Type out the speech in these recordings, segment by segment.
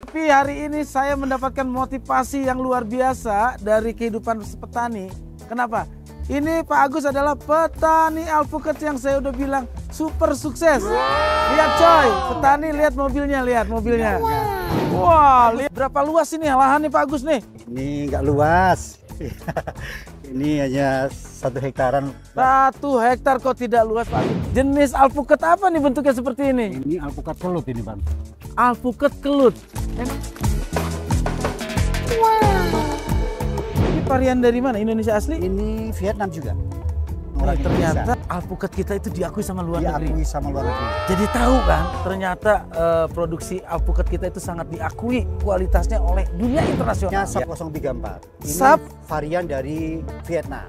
Tapi hari ini saya mendapatkan motivasi yang luar biasa dari kehidupan petani. Kenapa? Ini Pak Agus adalah petani alpukat yang saya udah bilang super sukses. Lihat coy, petani lihat mobilnya, Wah, lihat berapa luas ini lahan nih Pak Agus nih? Ini nggak luas. Ini hanya 1 hektaran. 1 hektar kok tidak luas Pak Agus. Jenis alpukat apa nih bentuknya seperti ini? Ini alpukat kelut ini Bang. Alpukat kelut. Ini varian dari mana? Indonesia asli? Ini Vietnam juga. Ternyata alpukat kita itu diakui sama luar negeri. Diakui sama luar negeri. Jadi tahu kan, ternyata produksi alpukat kita itu sangat diakui kualitasnya oleh dunia internasional. SAP 034. Ini SAP varian dari Vietnam.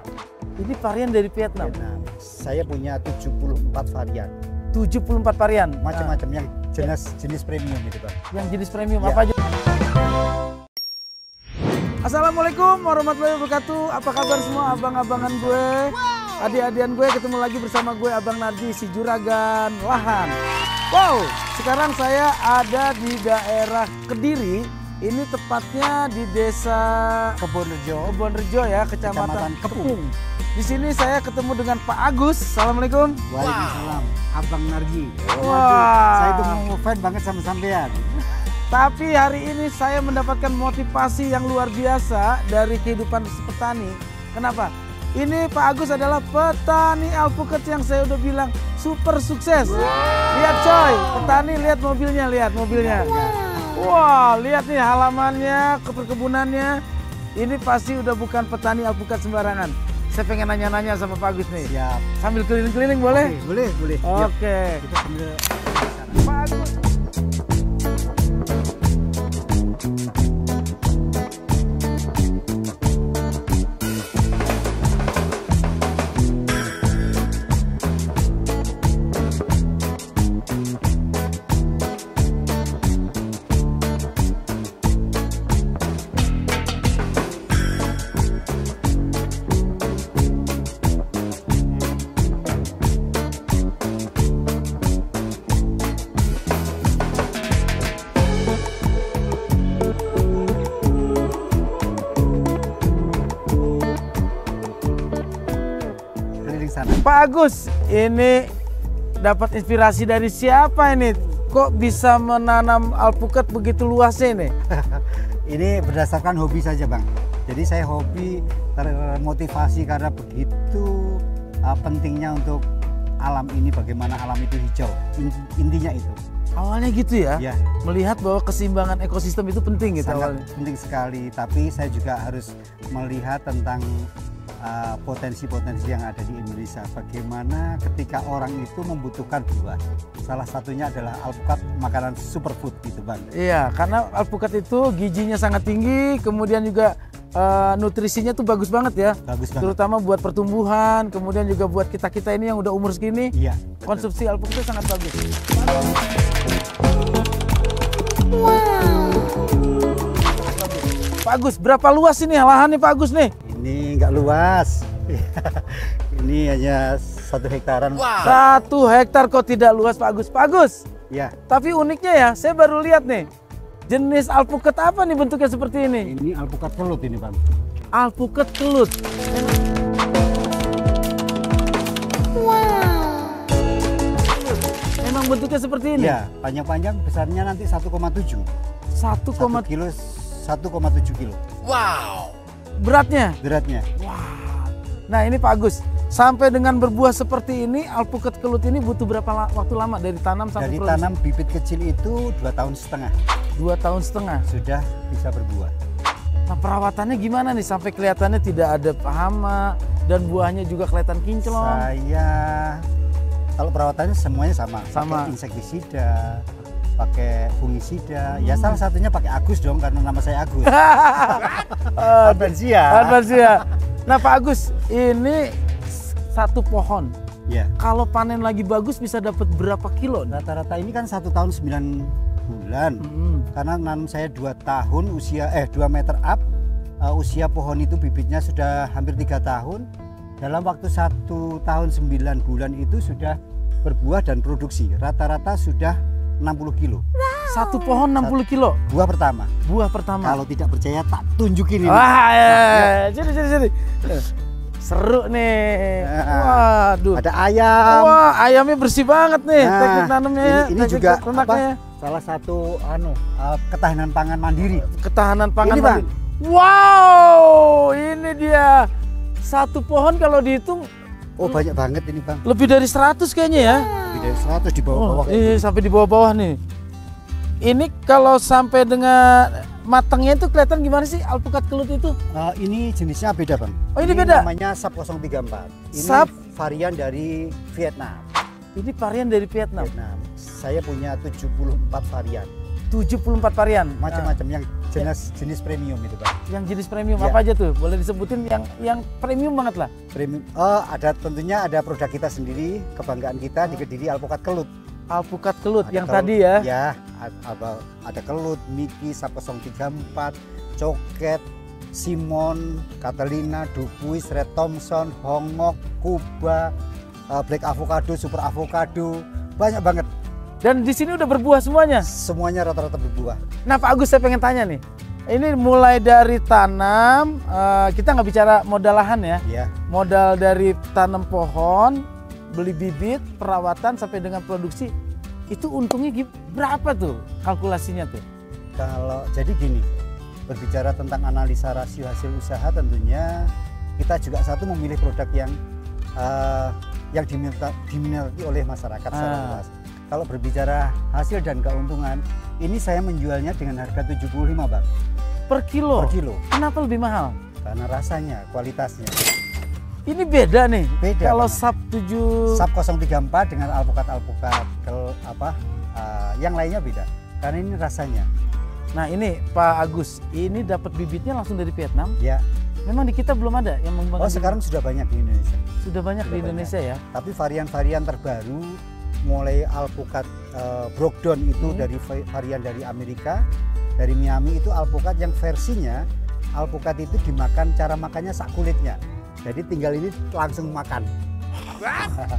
Ini varian dari Vietnam. Saya punya 74 varian. 74 varian. Macam-macam yang jenis premium gitu Bang. Yang jenis premium apa aja? Assalamualaikum warahmatullahi wabarakatuh. Apa kabar semua abang-abangan gue? Adik-adian gue, ketemu lagi bersama gue Abang Narji, si juragan lahan. Wow, sekarang saya ada di daerah Kediri. Ini tepatnya di desa Kebonrejo ya, Kecamatan Kepung. Di sini saya ketemu dengan Pak Agus. Assalamualaikum. Waalaikumsalam. Abang Narji. Wah. Saya itu mau ngefans banget sama sampean. Tapi hari ini saya mendapatkan motivasi yang luar biasa dari kehidupan petani. Kenapa? Ini Pak Agus adalah petani alpukat yang saya udah bilang super sukses. Lihat coy, petani lihat mobilnya, Wah, lihat nih halamannya, perkebunannya. Ini pasti udah bukan petani alpukat sembarangan. Saya pengen nanya-nanya sama Pak Agus nih. Siap. Sambil keliling-keliling boleh? Boleh. Oke. Kita sambil Pak Agus. Pak Agus, ini dapat inspirasi dari siapa ini? Kok bisa menanam alpukat begitu luasnya ini? Ini berdasarkan hobi saja Bang. Jadi saya hobi termotivasi karena begitu pentingnya untuk alam ini, bagaimana alam itu hijau. Intinya itu. Awalnya gitu ya? Ya. Melihat bahwa keseimbangan ekosistem itu penting gitu. Sangat awalnya. penting sekali, tapi saya juga harus melihat tentang potensi-potensi yang ada di Indonesia. Bagaimana ketika orang itu membutuhkan buah. Salah satunya adalah alpukat, makanan superfood gitu Bang. Iya, karena alpukat itu gizinya sangat tinggi, kemudian juga nutrisinya tuh bagus banget ya. Bagus banget. Terutama buat pertumbuhan, kemudian juga buat kita-kita ini yang udah umur segini. Iya. Konsumsi alpukat itu sangat bagus. Pak Agus, berapa luas ini lahan nih Pak Agus nih? Ini nggak luas. Ini hanya 1 hektaran. 1 hektar kok tidak luas Pak Agus. Pak Agus, Ya. tapi uniknya ya, saya baru lihat nih. Jenis alpukat apa nih bentuknya seperti ini? Ini alpukat kelut ini Bang. Alpukat kelut. Memang bentuknya seperti ini? Ya, panjang-panjang, besarnya nanti 1,7. 1,7 kilo, 1,7 kilo. beratnya? Beratnya. Wah. Nah ini Pak Agus, sampai dengan berbuah seperti ini, alpukat kelut ini butuh berapa waktu lama dari tanam sampai Dari produksi? tanam bibit kecil itu 2,5 tahun. 2,5 tahun sudah bisa berbuah. Nah perawatannya gimana nih sampai kelihatannya tidak ada hama dan buahnya juga kelihatan kinclong? Kalau perawatannya semuanya sama. Sama. Pakai insektisida, pakai fungisida. Ya salah satunya pakai Agus dong karena nama saya Agus. Advansia. Nah Pak Agus, ini 1 pohon. Ya. Kalau panen lagi bagus bisa dapat berapa kilo? Rata-rata ini kan 1 tahun 9 bulan. Karena nanam saya 2 tahun usia 2 meter up. Usia pohon itu bibitnya sudah hampir 3 tahun. Dalam waktu 1 tahun 9 bulan itu sudah berbuah dan produksi. Rata-rata sudah 60 kilo. Satu pohon 60 kilo. Buah pertama. Buah pertama. Kalau tidak percaya tak tunjukin ini. Wah, sini. Seru nih. Waduh. Ada ayam. Wah, ayamnya bersih banget nih. Teknik nanamnya ya. Ini juga apa? Salah satu ketahanan pangan mandiri. Ketahanan pangan ini, mandiri. Wow, ini dia. Satu pohon kalau dihitung banyak banget ini, Bang. Lebih dari 100 kayaknya ya. Lebih dari 100 di bawah-bawah. Sampai di bawah-bawah nih. Ini kalau sampai dengan matangnya itu kelihatan gimana sih alpukat kelut itu? Ini jenisnya beda, Bang. Oh, ini beda? Namanya SAP 034. Ini varian dari Vietnam. Ini varian dari Vietnam. Saya punya 74 varian. 74 varian. Macam-macam yang jenis premium itu, Bang. Yang jenis premium apa aja tuh? Boleh disebutin yang premium banget lah. Premium. Tentunya ada produk kita sendiri, kebanggaan kita di Kediri, alpukat kelut. Alpukat kelut Ada yang tadi ya. Ya, ada kelut, Mickey, SAP 034, Coket, Simon, Catalina, Dupuis, Red Thompson, Hongok, Kuba, Black Avocado, Super Avocado, banyak banget. Dan di sini udah berbuah semuanya? Semuanya rata-rata berbuah. Nah Pak Agus, saya pengen tanya nih. Ini mulai dari tanam, kita nggak bicara modal lahan ya. Iya. Modal dari tanam pohon, beli bibit, perawatan sampai dengan produksi. Itu untungnya berapa tuh kalkulasinya tuh? Kalau jadi gini, berbicara tentang analisa rasio hasil usaha tentunya kita juga memilih produk yang diminati oleh masyarakat secara luas. Kalau berbicara hasil dan keuntungan, ini saya menjualnya dengan harga 75, Bang. Per kilo? Per kilo. Kenapa lebih mahal? Karena rasanya, kualitasnya. Ini beda nih. Beda. Kalau SAP 034 dengan alpukat yang lainnya beda. Karena ini rasanya. Nah ini Pak Agus, ini dapat bibitnya langsung dari Vietnam? Ya. Memang di kita belum ada yang mengembangkan. Sekarang sudah banyak di Indonesia. Sudah banyak di Indonesia ya. Tapi varian-varian terbaru mulai alpukat Brockdown itu dari varian dari Amerika, dari Miami itu alpukat yang versinya alpukat itu dimakan, cara makannya sak kulitnya. Jadi tinggal ini langsung makan.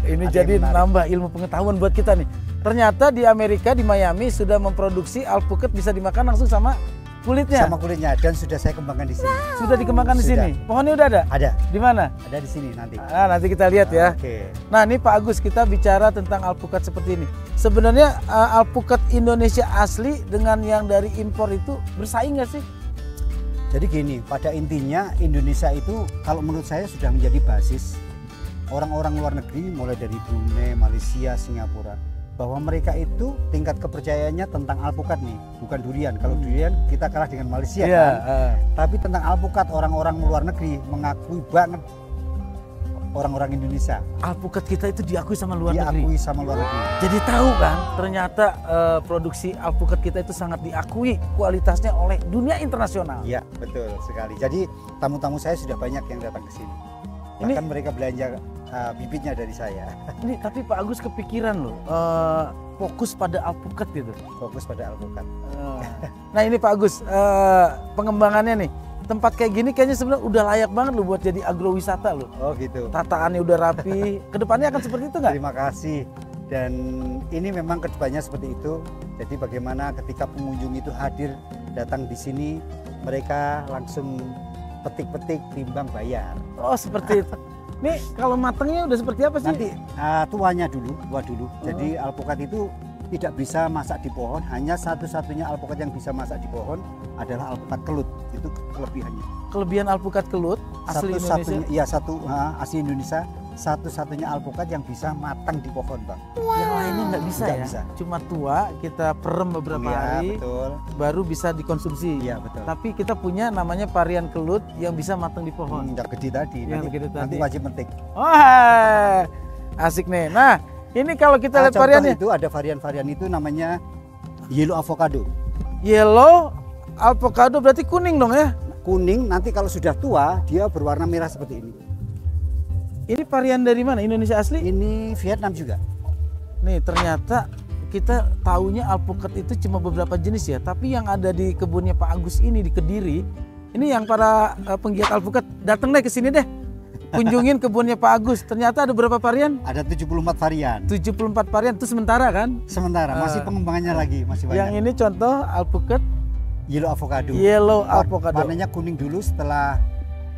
Ini jadi nambah ilmu pengetahuan buat kita nih. Ternyata di Amerika, di Miami sudah memproduksi alpukat bisa dimakan langsung sama kulitnya. Sama kulitnya, dan sudah saya kembangkan di sini. Sudah dikembangkan di sini. Pohonnya udah ada? Ada. Di mana? Ada di sini nanti. Nanti kita lihat ya. Oke. Nah, ini Pak Agus, kita bicara tentang alpukat seperti ini. Sebenarnya alpukat Indonesia asli dengan yang dari impor itu bersaing nggak sih? Jadi gini, pada intinya Indonesia itu kalau menurut saya sudah menjadi basis orang-orang luar negeri mulai dari Brunei, Malaysia, Singapura, bahwa mereka itu tingkat kepercayaannya tentang alpukat nih, bukan durian. Kalau durian kita kalah dengan Malaysia kan. Tapi tentang alpukat orang-orang luar negeri mengakui banget orang-orang Indonesia. Alpukat kita itu diakui sama luar negeri. Diakui sama luar negeri. Jadi tahu kan, ternyata produksi alpukat kita itu sangat diakui kualitasnya oleh dunia internasional. Iya, betul sekali. Jadi tamu-tamu saya sudah banyak yang datang ke sini. Bahkan mereka belanja bibitnya dari saya. Ini tapi Pak Agus kepikiran loh, fokus pada alpukat gitu. Fokus pada alpukat. Nah ini Pak Agus, pengembangannya nih. Tempat kayak gini kayaknya sebenarnya udah layak banget loh buat jadi agrowisata loh. Oh gitu. Tataannya udah rapi. Kedepannya akan seperti itu nggak? Terima kasih. Dan ini memang kedepannya seperti itu. Jadi bagaimana ketika pengunjung itu hadir datang di sini, mereka langsung petik-petik timbang bayar. Oh seperti itu. Nih kalau matangnya udah seperti apa sih? Nanti tuanya dulu, tua dulu. Jadi alpukat itu tidak bisa masak di pohon, hanya satu-satunya alpukat yang bisa masak di pohon adalah alpukat kelut. Itu kelebihannya. Kelebihan alpukat kelut asli Indonesia? Iya, asli Indonesia. Satu-satunya alpukat yang bisa matang di pohon, Bang. Yang lainnya nggak bisa ya? Bisa. Cuma tua, kita perem beberapa hari, betul. Baru bisa dikonsumsi. Iya, betul. Tapi kita punya namanya varian kelut yang bisa matang di pohon. Yang gede tadi, nanti wajib metik. Wah, asik nih. Nah, ini kalau kita lihat variannya. Itu ada varian-varian itu namanya yellow avocado. Yellow avocado berarti kuning dong ya? Kuning, nanti kalau sudah tua dia berwarna merah seperti ini. Ini varian dari mana? Indonesia asli? Ini Vietnam juga. Nih ternyata kita taunya alpukat itu cuma beberapa jenis ya. Tapi yang ada di kebunnya Pak Agus ini di Kediri, ini yang para penggiat alpukat datang deh ke sini deh. kunjungin kebunnya Pak Agus. Ternyata ada berapa varian? Ada 74 varian. 74 varian itu sementara kan? Sementara masih pengembangannya lagi, masih banyak. Yang ini contoh alpukat Yellow avocado. Yellow avocado. Warnanya kuning dulu, setelah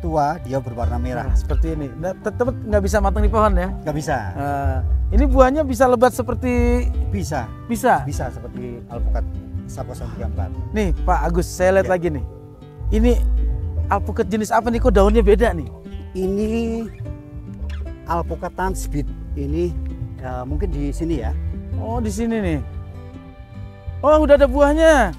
tua dia berwarna merah. Nah, seperti ini. Nah, tetap nggak bisa matang di pohon ya? Nggak bisa. Ini buahnya bisa lebat seperti Bisa. bisa. Bisa seperti alpukat SAP 034. Nih Pak Agus, saya lihat lagi nih. Ini alpukat jenis apa nih? Kok daunnya beda nih? Ini alpukat tansbit. Ini mungkin di sini ya. Oh, di sini nih. Oh, udah ada buahnya.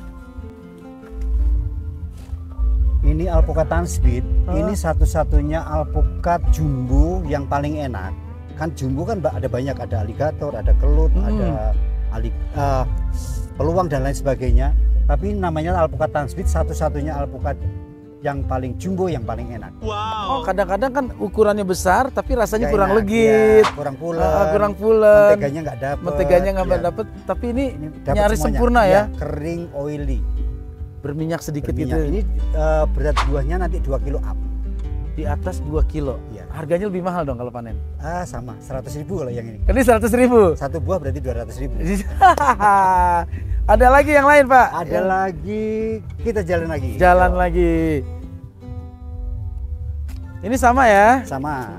Ini alpukat tansbit. Ini satu-satunya alpukat jumbo yang paling enak. Kan jumbo kan ada banyak, ada aligator, ada kelut, ada peluang dan lain sebagainya. Tapi namanya alpukat tansbit, satu-satunya alpukat yang paling jumbo, yang paling enak. Wow. Oh, kadang-kadang kan ukurannya besar tapi rasanya kurang enak, legit, ya, kurang pulen, menteganya nggak dapet, menteganya nggak dapet. Tapi ini nyaris sempurna ya. Kering, oily, berminyak sedikit berminyak. gitu. Ini berat buahnya nanti 2 kilo up. Di atas 2 kilo. Ya. Harganya lebih mahal dong kalau panen. Sama 100.000 kalau yang ini. Ini 100.000. Satu buah berarti 200.000. Ada lagi yang lain Pak? Ada lagi, kita jalan lagi. Jalan lagi. Ini sama ya? Sama.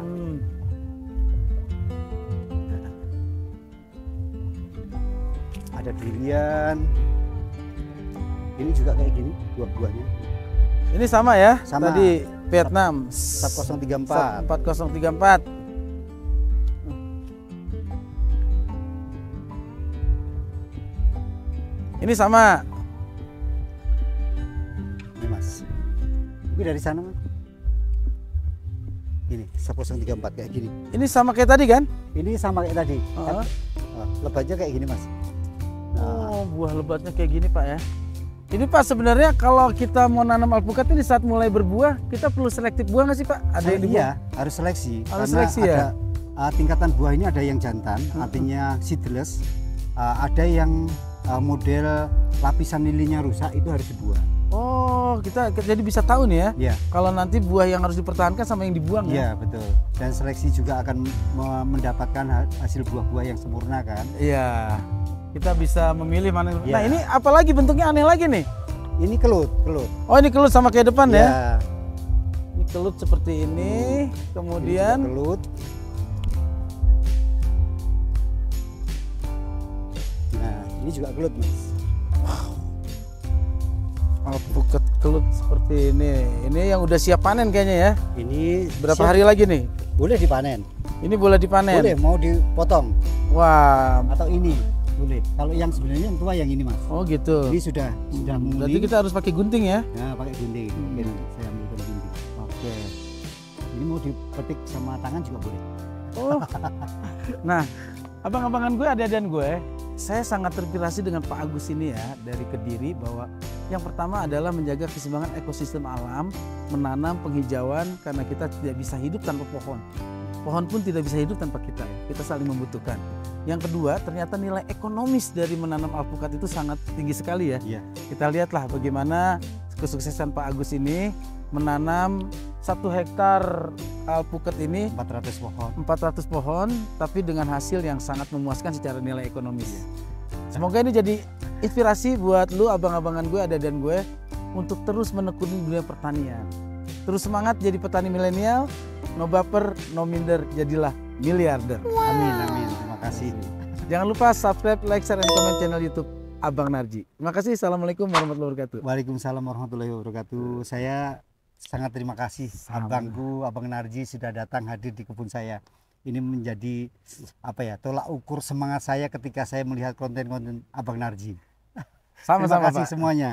Ada durian. Ini juga kayak gini buah-buahnya. Ini sama ya? Sama. Tadi Vietnam. SAP 034. 4034. Ini sama. Ini Mas. Ini dari sana Mas. Ini SAP 034 kayak gini. Ini sama kayak tadi kan? Ini sama kayak tadi. Lebatnya kayak gini Mas. Oh, buah lebatnya kayak gini Pak ya. Ini Pak sebenarnya kalau kita mau nanam alpukat ini saat mulai berbuah kita perlu selektif buah nggak sih Pak? Ada yang iya, harus seleksi. Harus karena seleksi ya. Ada tingkatan buah ini ada yang jantan, artinya seedless. Ada yang model lapisan lilinya rusak, itu harus dibuang. Oh, kita jadi bisa tahu nih ya. Iya. Kalau nanti buah yang harus dipertahankan sama yang dibuang ya. Iya, betul. Dan seleksi juga akan mendapatkan hasil buah-buah yang sempurna kan. Iya. Kita bisa memilih mana. Ya. Nah, ini apalagi bentuknya aneh lagi nih. Ini kelut. Oh, ini kelut sama kayak depan ya. Ya. Ini kelut seperti ini. Kemudian ini kelut. Nah, ini juga kelut, Mas. Alpukat kelut seperti ini. Ini yang udah siap panen kayaknya ya. Ini berapa hari lagi nih? Boleh dipanen. Ini boleh dipanen. Boleh, mau dipotong. Wah. Atau ini boleh. Kalau yang sebenarnya yang tua yang ini Mas. Oh gitu. Ini sudah menguning. Berarti kita harus pakai gunting ya? Ya, pakai gunting. Oke, saya ambil gunting. Oke. Ini mau dipetik sama tangan juga boleh. Oh. Nah, abang-abangan gue, adik-adikan gue, saya sangat terinspirasi dengan Pak Agus ini ya dari Kediri, bahwa yang pertama adalah menjaga keseimbangan ekosistem alam, menanam penghijauan karena kita tidak bisa hidup tanpa pohon. Pohon pun tidak bisa hidup tanpa kita ya. Kita saling membutuhkan. Yang kedua, ternyata nilai ekonomis dari menanam alpukat itu sangat tinggi sekali ya. Iya. Kita lihatlah bagaimana kesuksesan Pak Agus ini menanam 1 hektar alpukat ini 400 pohon. 400 pohon, tapi dengan hasil yang sangat memuaskan secara nilai ekonomis. Semoga ini jadi inspirasi buat lu abang-abangan gue, dan gue, untuk terus menekuni dunia pertanian. Terus semangat jadi petani milenial, no baper, no minder, jadilah miliarder. Amin, amin. Terima kasih. Jangan lupa subscribe, like, share, dan komen channel YouTube Abang Narji. Terima kasih. Assalamualaikum warahmatullahi wabarakatuh. Waalaikumsalam warahmatullahi wabarakatuh. Saya sangat terima kasih abangku, Abang Narji sudah datang hadir di kebun saya. Ini menjadi tolak ukur semangat saya ketika saya melihat konten-konten Abang Narji. Sama-sama, terima kasih Pak. semuanya.